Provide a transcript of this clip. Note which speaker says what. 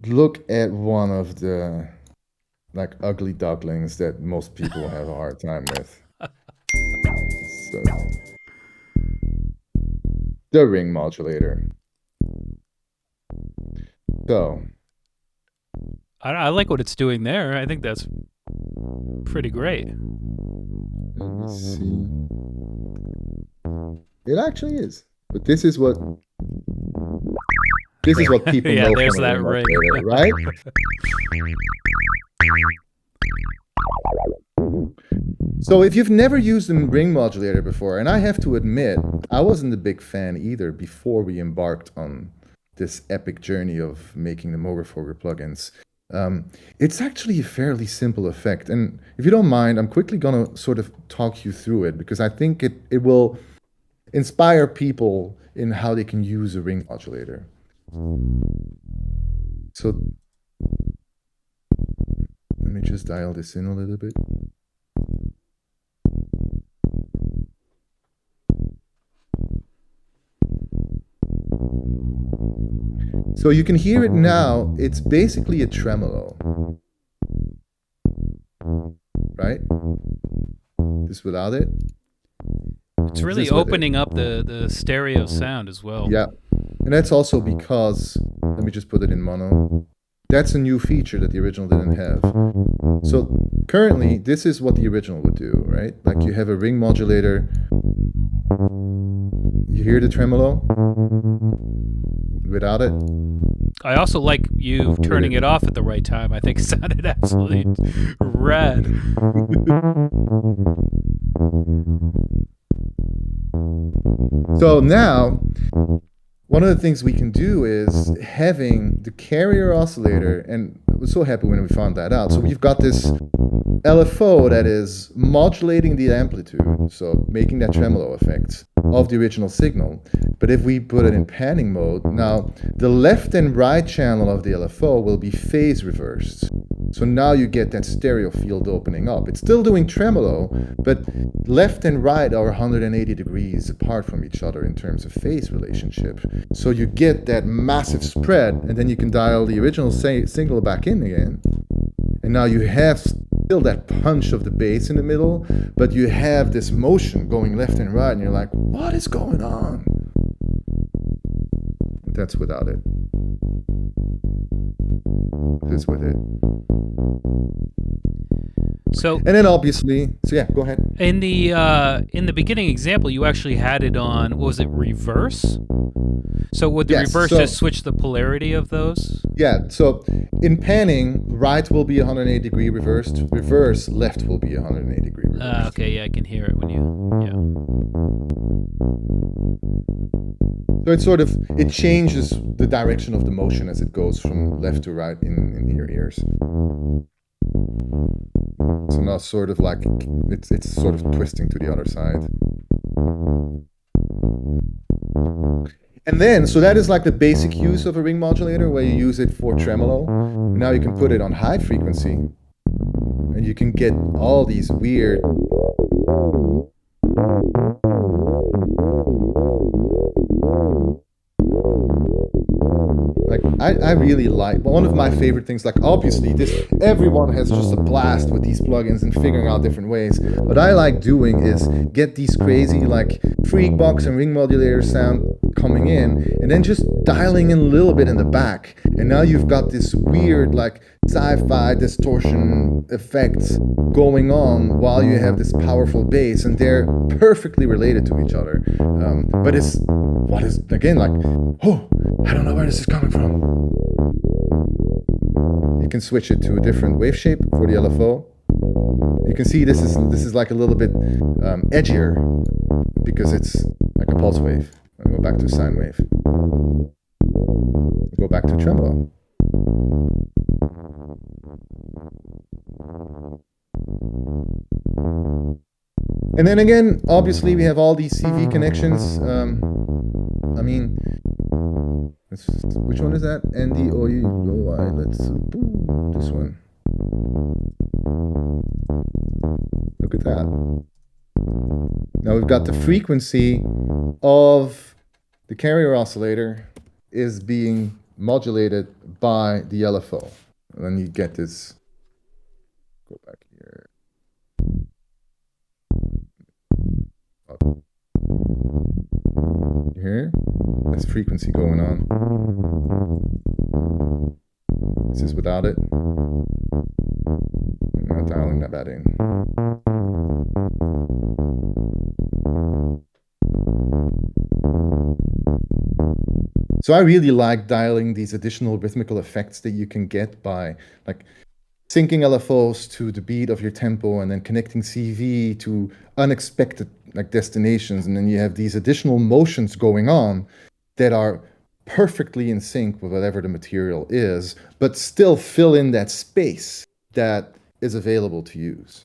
Speaker 1: look at one of the like ugly ducklings that most people have a hard time with. So, the ring modulator. So,
Speaker 2: I like what it's doing there. I think that's pretty great.
Speaker 1: let me see. It actually is, but this is what people
Speaker 2: Yeah,
Speaker 1: know
Speaker 2: there's
Speaker 1: from a
Speaker 2: that
Speaker 1: ring
Speaker 2: ring.
Speaker 1: modulator, right? So if you've never used a ring modulator before, and I have to admit, I wasn't a big fan either before we embarked on this epic journey of making the Moogerfooger plugins. It's actually a fairly simple effect. And if you don't mind, I'm quickly going to sort of talk you through it because I think it will inspire people in how they can use a ring modulator. So let me just dial this in a little bit. So you can hear it now. It's basically a tremolo, right? Just without it.
Speaker 2: It's really opening up the stereo sound as well.
Speaker 1: Yeah, and that's also because, let me just put it in mono. That's a new feature that the original didn't have. So currently, this is what the original would do, right? Like you have a ring modulator. You hear the tremolo? Without it.
Speaker 2: I also like you turning it off at the right time. I think it sounded absolutely rad.
Speaker 1: So now, one of the things we can do is having the carrier oscillator, and I was so happy when we found that out. So we've got this LFO that is modulating the amplitude, so making that tremolo effect of the original signal. But if we put it in panning mode, now the left and right channel of the LFO will be phase reversed. So now you get that stereo field opening up. It's still doing tremolo, but left and right are 180 degrees apart from each other in terms of phase relationship. So you get that massive spread, and then you can dial the original signal back in again. And now you have still that punch of the bass in the middle, but you have this motion going left and right, and you're like, what is going on? That's without it. This with it.
Speaker 2: So,
Speaker 1: and then obviously, so yeah, go ahead.
Speaker 2: In the beginning example, you actually had it on, what was it, reverse? So would the reverse just switch the polarity of those?
Speaker 1: Yeah, so in panning, right will be 180 degree reversed, reverse left will be 180 degree reversed.
Speaker 2: Okay, yeah, I can hear it when you,
Speaker 1: So it sort of, it changes the direction of the motion as it goes from left to right in your ears. So now sort of like, it's sort of twisting to the other side. And then, so that is like the basic use of a ring modulator where you use it for tremolo. And now you can put it on high frequency and you can get all these weird like I really like, one of my favorite things, like obviously this, everyone has just a blast with these plugins and figuring out different ways. What I like doing is get these crazy like freak box and ring modulator sound coming in and then just dialing in a little bit in the back, and now you've got this weird like sci-fi distortion effects going on while you have this powerful bass, and they're perfectly related to each other. But it's what is again like, oh, I don't know where this is coming from. You can switch it to a different wave shape for the LFO. You can see this is like a little bit edgier because it's like a pulse wave. I'll go back to sine wave. I'll go back to tremolo. And then again, obviously we have all these CV connections. I mean, which one is that? ND-OI. Let's this one. Look at that. Now we've got the frequency of the carrier oscillator is being modulated by the LFO. And then you get this, go back here. Here, there's frequency going on. This is without it. I'm not dialing that in. So I really like dialing these additional rhythmical effects that you can get by like syncing LFOs to the beat of your tempo and then connecting CV to unexpected like destinations. And then you have these additional motions going on that are perfectly in sync with whatever the material is, but still fill in that space that is available to use.